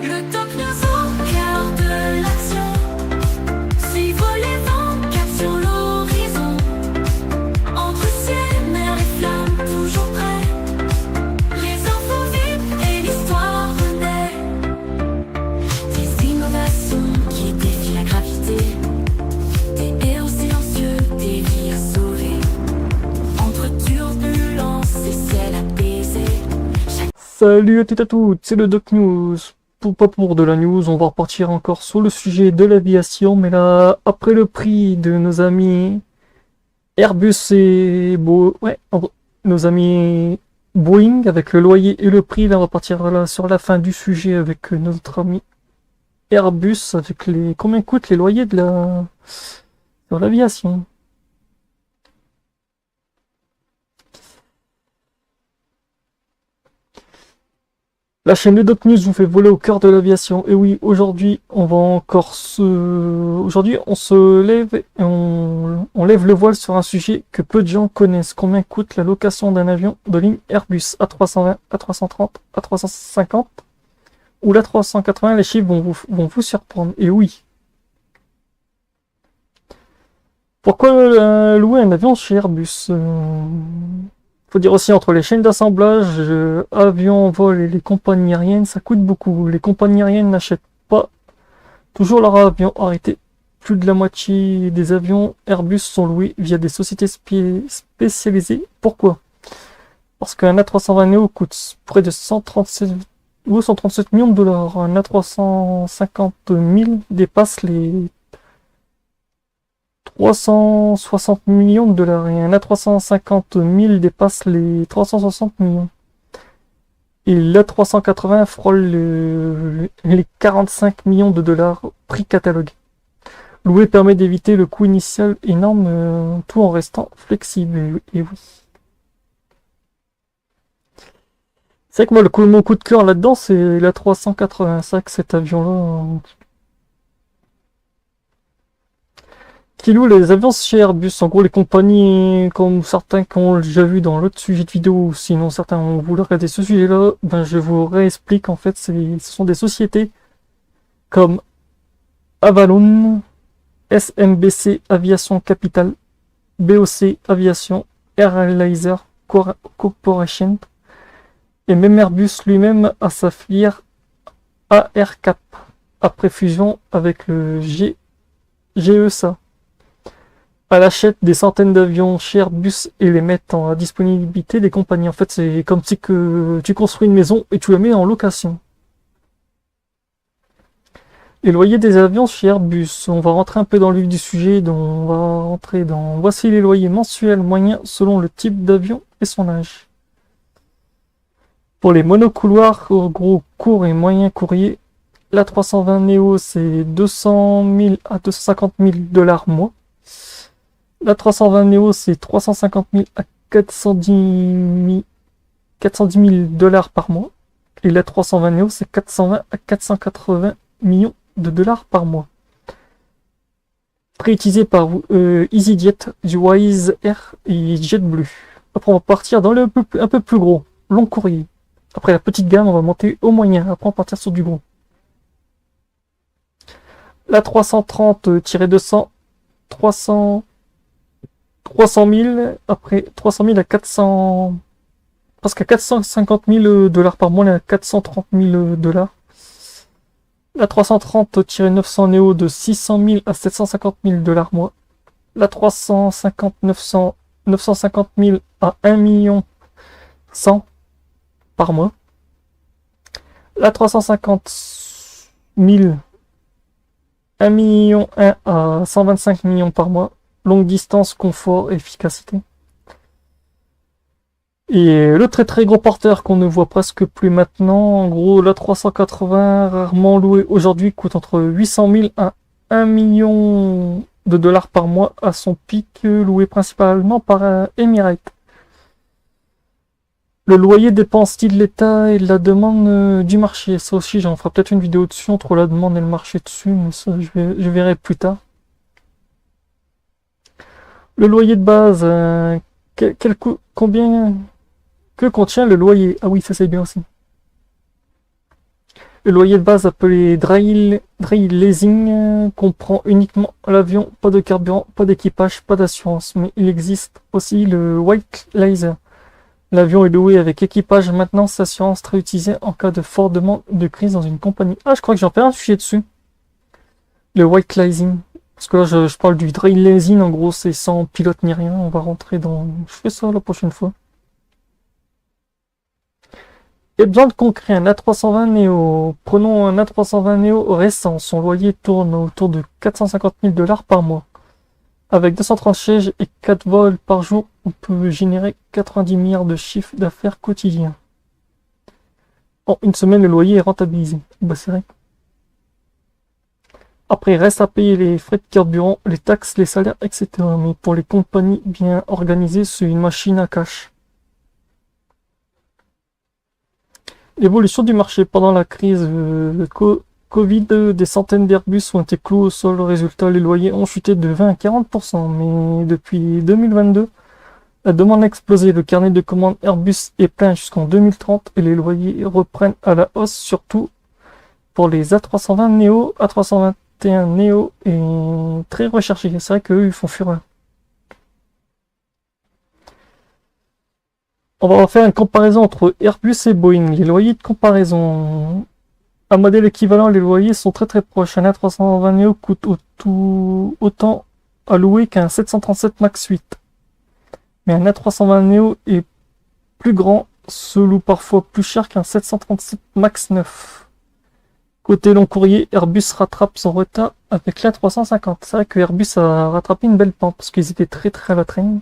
Le top news au cœur de l'action. Suivre les vents, cap sur l'horizon. Entre ciel, mer et flammes, toujours prêts. Les infos vives et l'histoire renaît. Des innovations qui défient la gravité. Des héros silencieux, des vies à sauver. Entre turbulences et ciel apaisé. Salut à toutes, c'est le Doc News. Pas pour de la news, on va repartir encore sur le sujet de l'aviation, mais là, après le prix de nos amis Airbus et nos amis Boeing, avec le loyer et le prix, là, on va partir là sur la fin du sujet avec notre ami Airbus, avec combien coûtent les loyers sur l'aviation. La chaîne de Doc News vous fait voler au cœur de l'aviation. Et oui, aujourd'hui, aujourd'hui, on se lève et on lève le voile sur un sujet que peu de gens connaissent. Combien coûte la location d'un avion de ligne Airbus A320, A330, A350 ou l'A380? Les chiffres vont vous surprendre. Et oui. Pourquoi louer un avion chez Airbus? Faut dire aussi, entre les chaînes d'assemblage, avions, vols et les compagnies aériennes, ça coûte beaucoup. Les compagnies aériennes n'achètent pas toujours leurs avions arrêtés. Plus de la moitié des avions Airbus sont loués via des sociétés spécialisées. Pourquoi? Parce qu'un A320 Neo coûte près de 137 millions de dollars. Un A350 000 dépasse les 360 millions de dollars et un A350 000 dépasse les 360 millions. Et l'A380 frôle les 45 millions de dollars prix catalogue. Louer permet d'éviter le coût initial énorme, tout en restant flexible. Et oui. C'est vrai que moi, mon coup de cœur là-dedans, c'est l'A385, cet avion-là. Qui loue les avions chez Airbus. En gros, les compagnies, comme certains qui ont déjà vu dans l'autre sujet de vidéo, ou sinon certains ont voulu regarder ce sujet-là, ben je vous réexplique. En fait, ce sont des sociétés comme Avalon, SMBC Aviation Capital, BOC Aviation, Airlaser Corporation, et même Airbus lui-même a sa filière AerCap, après fusion avec le GESA. Elle achète des centaines d'avions chez Airbus et les met en disponibilité des compagnies. En fait, c'est comme si que tu construis une maison et tu la mets en location. Les loyers des avions chez Airbus. On va rentrer un peu dans le vif du sujet. Donc on va rentrer dans... Voici les loyers mensuels moyens selon le type d'avion et son âge. Pour les monocouloirs, gros, courts et moyens courriers, l'A320 Neo, c'est 200 000 à 250 000 dollars mois. La 320 Neo, c'est 350 000 à 410 000 dollars par mois. Et la 320 Neo, c'est 420 à 480 millions de dollars par mois. Préutilisé par EasyJet, du Wizz Air et JetBlue. Après, on va partir dans un peu plus gros, long courrier. Après la petite gamme, on va monter au moyen. Après, on va partir sur du gros. La 330-200, 300 000, après 300 000 à 400, presque à 450 000 dollars par mois, à 430 000 dollars. La 330-900 Neo de 600 000 à 750 000 dollars mois. La 350-950 000 à 1 million 100 par mois. La 350 000 1 million 1 à 125 millions par mois. Longue distance, confort, efficacité. Et le très très gros porteur qu'on ne voit presque plus maintenant, en gros la 380 rarement loué aujourd'hui coûte entre 800 000 à 1 million de dollars par mois à son pic, loué principalement par Emirates. Le loyer dépend style de l'état et de la demande du marché. Ça aussi, j'en ferai peut-être une vidéo dessus entre la demande et le marché dessus, mais ça je verrai plus tard. Le loyer de base, combien que contient le loyer? Ah oui, ça c'est bien aussi. Le loyer de base appelé dry leasing comprend uniquement l'avion, pas de carburant, pas d'équipage, pas d'assurance. Mais il existe aussi le white leaser. L'avion est loué avec équipage, maintenance, assurance très utilisée en cas de forte demande de crise dans une compagnie. Ah, je crois que j'en fais un sujet dessus. Le white leasing. Parce que là, je parle du dry leasing, en gros, c'est sans pilote ni rien. On va rentrer dans... Je fais ça la prochaine fois. Il y a besoin de concret, un A320 Neo. Prenons un A320 Neo récent. Son loyer tourne autour de 450 000 $ par mois. Avec 230 sièges et 4 vols par jour, on peut générer 90 milliards de chiffre d'affaires quotidien. En une semaine, le loyer est rentabilisé. Bah, c'est vrai. Après, il reste à payer les frais de carburant, les taxes, les salaires, etc. Mais pour les compagnies bien organisées, c'est une machine à cash. L'évolution du marché pendant la crise Covid, des centaines d'Airbus ont été cloués au sol. Résultat, les loyers ont chuté de 20 à 40%. Mais depuis 2022, la demande a explosé. Le carnet de commandes Airbus est plein jusqu'en 2030 et les loyers reprennent à la hausse, surtout pour les A320 Neo, A321 Neo est très recherché. C'est vrai qu'eux, ils font fureur. On va faire une comparaison entre Airbus et Boeing. Les loyers de comparaison. À modèle équivalent, les loyers sont très très proches. Un A320 Neo coûte autant à louer qu'un 737 MAX 8. Mais un A320 Neo est plus grand, se loue parfois plus cher qu'un 737 MAX 9. Côté long courrier, Airbus rattrape son retard avec l'A350. C'est vrai que Airbus a rattrapé une belle pente parce qu'ils étaient très très à la traîne.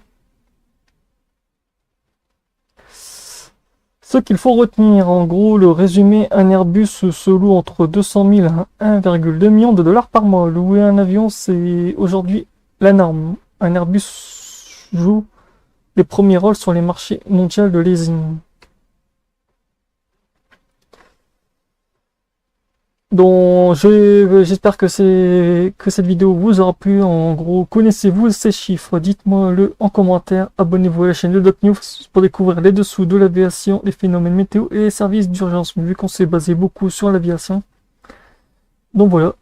Ce qu'il faut retenir, en gros, le résumé, un Airbus se loue entre 200 000 à 1,2 million de $ par mois. Louer un avion, c'est aujourd'hui la norme. Un Airbus joue les premiers rôles sur les marchés mondiaux de leasing. Donc, j'espère que cette vidéo vous aura plu. En gros, connaissez-vous ces chiffres? Dites-moi le en commentaire. Abonnez-vous à la chaîne de Doc News pour découvrir les dessous de l'aviation, les phénomènes météo et les services d'urgence, vu qu'on s'est basé beaucoup sur l'aviation. Donc voilà.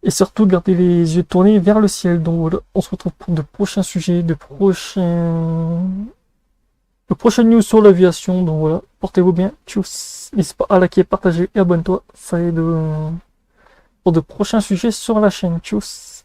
Et surtout, gardez les yeux tournés vers le ciel. Donc voilà, on se retrouve pour de prochains sujets, de prochaines news sur l'aviation. Donc voilà, portez-vous bien. Tchuss. N'hésite pas à liker, partager et abonne-toi. Ça aide pour de prochains sujets sur la chaîne. Tchuss.